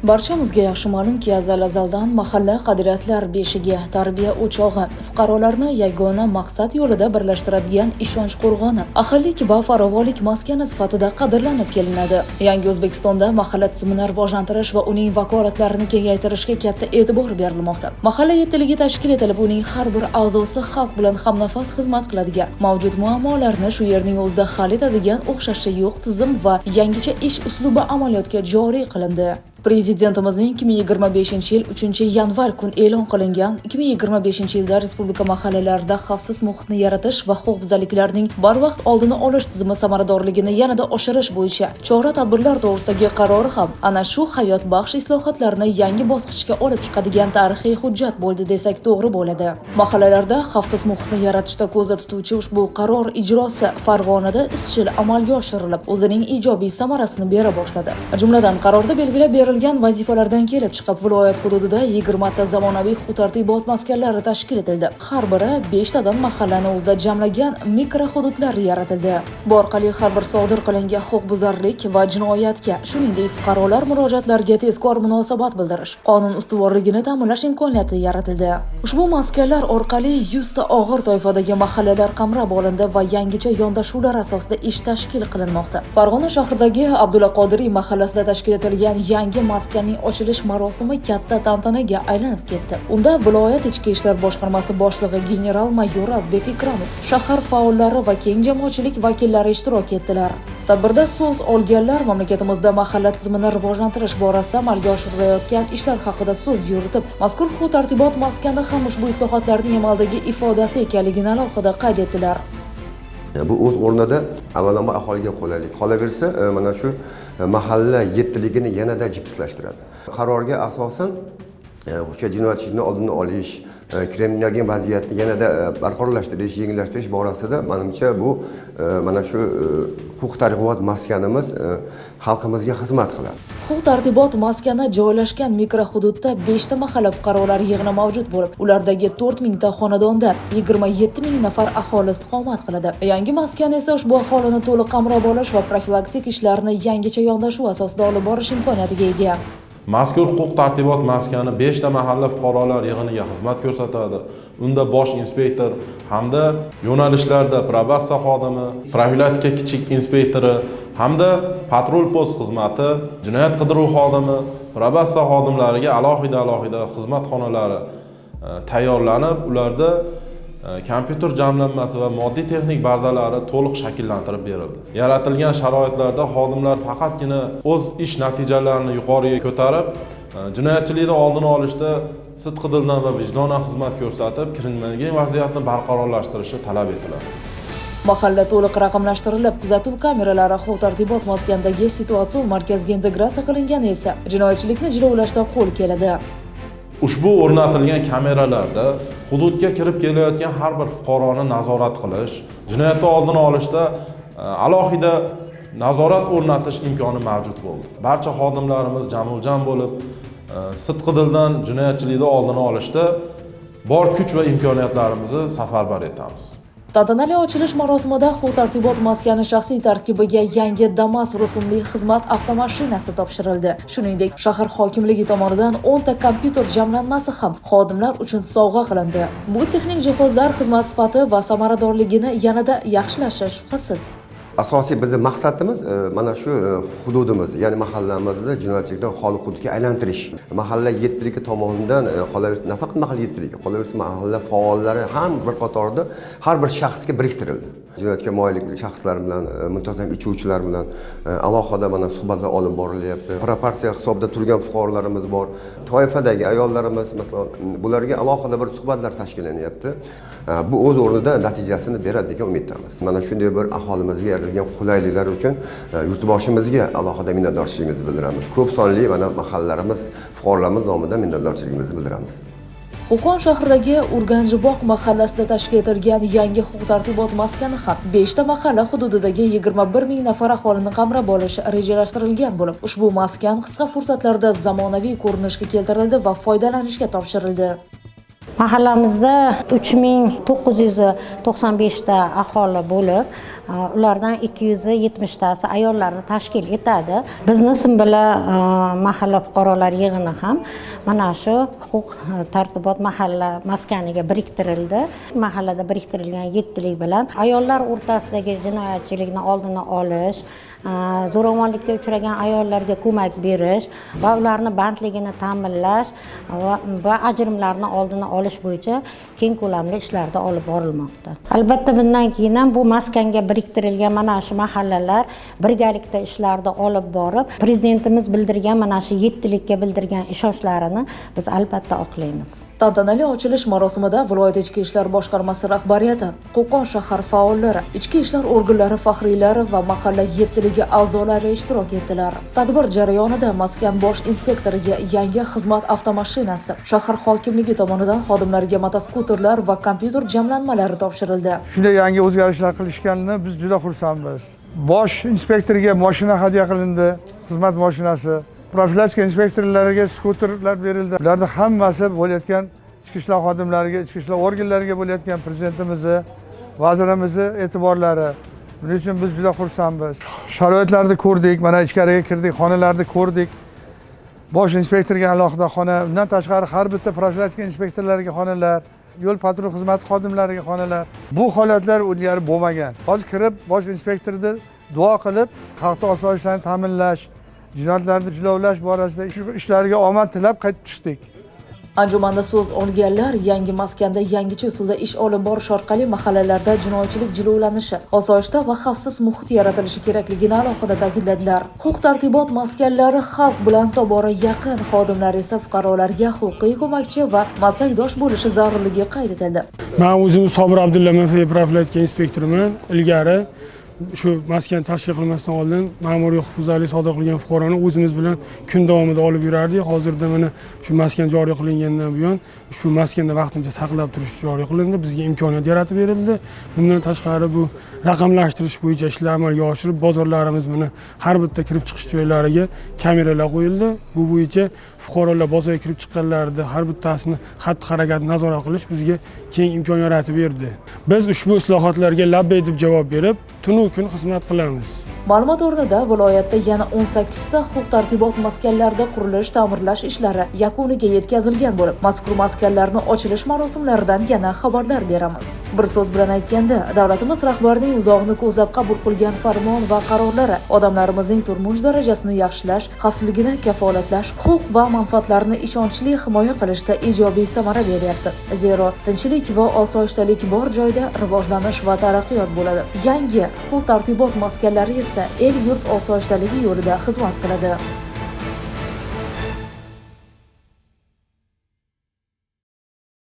Barchamizga yaxshi ma'lumki, azal-azaldan mahalla qadriyatlar beshiga, tarbiya o'chog'i, fuqarolarni yagona maqsad yo'lida birlashtiradigan ishonch qo'rg'oni, ahillik va farovonlik maskani sifatida qadrlanib kelinadi. Yangi O'zbekistonda mahalla tizimini rivojlantirish va uning vakolatlarini kengaytirishga katta e'tibor berilmoqda. Mahalla yettiligi tashkil etilib, uning har bir a'zosi xalq bilan hamnafas xizmat qiladigan, mavjud muammolarni shu yerning o'zida hal etadigan o'xshashi yo'q tizim va yangicha ish uslubi amaliyotga joriy qilindi. Prezidentimizning 2025-yil 3-yanvar kun e'lon qilingan 2025-yilda respublika mahallalarida xavfsiz muhitni yaratish va huquqbuzarliklarning barvaqt oldini olish tizimi samaradorligini yanada oshirish bo'yicha chora-tadbirlar to'g'risidagi qarori ham ana shu hayot baxsh islohotlarni yangi bosqichga olib chiqadigan tarixiy hujjat bo'ldi desak to'g'ri bo'ladi. Mahallalarda xavfsiz muhitni yaratishda ko'zda tutuvchi ushbu qaror ijrosi Farg'onada izchil amalga oshirilib, o'zining ijobiy samarasini bera boshladi. Jumladan, qarorda belgilab berilgan vazifalardan kelib chiqib viloyat hududida 20 ta zamonaviy huquq-tartibot maskanlari tashkil etildi. Har biri 5 tadan mahallani o'zida jamlagan mikro hududlar yaratildi. Bu orqali har bir sodir qilingan huquqbuzarlik va jinoyatga, shuningdek fuqarolar murojaatlariga tezkor munosabat bildirish, qonun ustuvorligini ta'minlash imkoniyati yaratildi. Ushbu maskanlar orqali 100 ta og'ir toifadagi mahallalar qamrab olindi va yangicha yondashuvlar asosida ish tashkil qilinmoqda. Farg'ona shahridagi Abdulla Qodiriy mahallasida tashkil etilgan yangi maskanning ochilish marosimi katta tantanaga aylanib ketdi. Unda viloyat ichki ishlar boshqarmasi boshlig'i general-mayor Azbek Ikromov, shahar faollari va keng jamoatchilik vakillari ishtirok etdilar. Tadbirda so'z olganlar mamlakatimizda mahalla tizimini rivojlantirish borasida amalga oshirilayotgan ishlar haqida so'z yuritib, mazkur huquq-tartibot maskani ham ushbu islohotlarning amaldagi ifodasi ekanligini alohida qayd etdilar. Bu o'z o'rnida avvalambor aholiga qulaylik. Qolaversa, mana shu mahalla yettiligini yanada jipslashtiradi. Qarorga asosan o'sha jinoyatchilikni oldini olish, kriminoggen vaziyatni yanada barqarorlashtirish, yengillashtirish borasida menimcha bu mana shu huquq-tartibot maskanimiz xalqimizga xizmat qiladi. Huquq-tartibot maskani joylashgan mikrohududda 5 ta mahalla fuqarolar yig'ini mavjud bo'lib, ulardagi 4000 ta xonadonda 27000 nafar aholi istiqomat qiladi. Yangi maskan esa ushbu aholini to'liq qamrab olish va profilaktik ishlarni yangicha yondashuv asosida olib borish imkoniyatiga ega. Mazkur huquq-tartibot maskani 5 ta mahalla fuqarolar yig'iniga xizmat ko'rsatadi. Unda bosh inspektor hamda yo'nalishlarda probasiya xodimi, profilaktika kichik inspektori hamda patrul post xizmati, jinoyat qidiruv xodimi, probasiya xodimlariga alohida xizmat xonalari tayyorlanib, ularda kompyuter jamlanmasi va moddiy texnik bazalari to'liq shakllantirib berildi. Yaratilgan sharoitlarda xodimlar faqatgina o'z ish natijalarini yuqoriga ko'tarib, jinoyatchilikni oldini olishda sidqidildan va vijdonan xizmat ko'rsatib, kriminoggen vaziyatni barqarorlashtirishi talab etiladi. Mahalla to'liq raqamlashtirilib, kuzatuv kameralari huquq-tartibot maskanidagi situatsion markazga integratsiya qilingani esa jinoyatchilikni jilovlashda qo'l keladi. Ushbu o'rnatilgan kameralarda hududga kirib kelayotgan har bir fuqaroni nazorat qilish, jinoyatni oldini olishda alohida nazorat o'rnatish imkoni mavjud bo'ldi. Barcha xodimlarimiz jamujam bo'lib, sidqidildan jinoyatchilikni oldini olishda bor kuch va imkoniyatlarimizni safarbar etamiz. Tantanali ochilish marosimida huquq-tartibot maskani shaxsiy tarkibiga yangi Damas rusumli xizmat avtomashinasi topshirildi. Shuningdek, shahar hokimligi tomonidan 10 ta kompyuter jamlanmasi ham xodimlar uchun sovg'a qilindi. Bu texnik jihozlar xizmat sifati va samaradorligini yanada yaxshilashi shubhasiz. Asosiy bizning maqsadimiz mana shu hududimiz, ya'ni mahallamizni jinoyatchilikdan xoli hududga aylantirish. Mahalla yettiligi tomonidan qolaversa, nafaqat mahalla yettiligi, qolaversa mahalla faollari ham bir qatorda har bir shaxsga biriktirildi. Jinoyatga moyillik shaxslar bilan, muntazam ichuvchilar bilan alohida mana suhbatlar olib borilyapti. Proporsiya hisobida turgan fuqarolarimiz bor. Toifadagi ayollarimiz, masalan, bularga alohida bir suhbatlar tashkillanyapti. Bu o'z o'rnida natijasini beradi degan umiddamiz. Mana shunday bir aholimizga yaratilgan qulayliklar uchun yurtboshimizga alohida minnatdorchiligimizni bildiramiz. Ko'p sonli mana mahallalarimiz, fuqarolarimiz nomidan minnatdorchiligimizni bildiramiz. Qo'qon shahridagi Urganjiboq mahallasida tashkil etilgan yangi huquq-tartibot maskani ham 5 ta mahalla hududidagi 21000 nafar aholini qamrab olish rejalashtirilgan bo'lib, ushbu maskan qisqa fursatlarda zamonaviy ko'rinishga keltirildi va foydalanishga topshirildi. Mahallamizda 3995 ta aholi bo'lib, ulardan 270 tasi ayollarni tashkil etadi. Bizni Sumbula mahalla fuqarolar yig'ini ham mana shu huquq tartibot mahalla maskaniga biriktirildi. Mahallada biriktirilgan 7lik bilan ayollar o'rtasidagi jinoyatchilikni oldini olish, zo'ravonlikka uchragan ayollarga ko'mak berish va ularni bandligini ta'minlash va ajrimlarni oldini olish bo'yicha keng ko'lamli ishlarda olib borilmoqda. Albatta bundan keyin ham bu maskanga biriktirilgan mana shu mahallalar birgalikda ishlarda olib borib, prezidentimiz bildirgan mana shu 7likka bildirgan ishonchlarini biz albatta oqlaymiz. Tantanali ochilish marosimida viloyat ichki ishlar boshqarmasi rahbariyati, Qo'qon shahar faollari, ichki ishlar organlari faxriylari va mahalla 7ligi a'zolari ishtirok etdilar. Tadbir jarayonida maskan bosh inspektoriga yangi xizmat avtomashinasi, shahar hokimligi tomonidan xodimlarga motoskuterlar va kompyuter jamlanmalari topshirildi. Shunday yangi o'zgarishlar qilishganini biz juda xursandmiz. Bosh inspektorga mashina hadya qilindi, xizmat mashinasi. Profilaktika inspektorlariga skuterlar berildi. Ularning hammasi bo'layotgan ichki ishlar xodimlariga, ichki ishlar organlariga bo'layotgan prezidentimizni, vazirimizni e'tiborlari. Buning uchun biz juda xursandmiz. Sharoitlarni ko'rdik, mana ichkariga kirdik, xonalarni ko'rdik. Bosh inspektorga alohida xona, undan tashqari har bitta profilaktika inspektorlariga xonalar, yo'l patrul xizmati xodimlariga xonalar. Bu holatlar ilgari bo'lmagan. Hozir kirib bosh inspektorni duo qilib, xalqning osoyishtaligini ta'minlash, jinoyatlarni jilovlash borasida ishlarga omad tilab qaytib chiqdik. Anjumanda so'z olganlar yangi maskanda yangicha usulda ish olib borish orqali mahallalarda jinoyatchilik jilovlanishi, osoyishta va xavfsiz muhit yaratilishi kerakligini alohida ta'kidladilar. Huquq-tartibot maskanlari xalq bilan tobora yaqin, xodimlar esa fuqarolarga huquqiy ko'makchi va maslakdosh bo'lishi zarurligi qayd etildi. Men o'zim Sobir Abdullamov profilaktika inspektoriman. Ilgari shu maskan tashkil qilmasdan oldin ma'muriy huquqbuzarlik sodir qilgan fuqaroni o'zimiz bilan kun davomida olib yurardik. Hozirda mana shu maskan joriy qilingandan buyon shu maskanda vaqtincha saqlab turish joriy qilindi. Bizga imkoniyat yaratib berildi. Bundan tashqari bu raqamlashtirish bo'yicha ishlar amalga oshirib, bozorlarimiz mana har bitta kirib chiqish joylariga kameralar qo'yildi. Bu bo'yicha fuqarolar bozorga kirib chiqqanlarida har bittasini xatti-harakatni nazorat qilish bizga keng imkon yaratib berdi. Biz ushbu islohotlarga labbay deb javob berib, tunu kun xizmat qilamiz. Ma'lumot o'rnida viloyatda yana 18 ta huquq-tartibot maskanlarida qurilish, ta'mirlash ishlari yakuniga yetkazilgan bo'lib, mazkur maskanlarning ochilish marosimlaridan yana xabarlar beramiz. Bir so'z bilan aytganda, davlatimiz rahbarining uzoqni ko'zlab qabul qilgan farmon va qarorlari odamlarimizning turmush darajasini yaxshilash, xavfsizligini kafolatlash, huquq va manfaatlarini ishonchli himoya qilishda ijobiy samara beryapti. Zero tinchlik va osoyishtalik bor joyda rivojlanish va taraqqiyot bo'ladi. Yangi huquq-tartibot maskanlari esa el yurt osoyishtaligi yo'lida xizmat qiladi.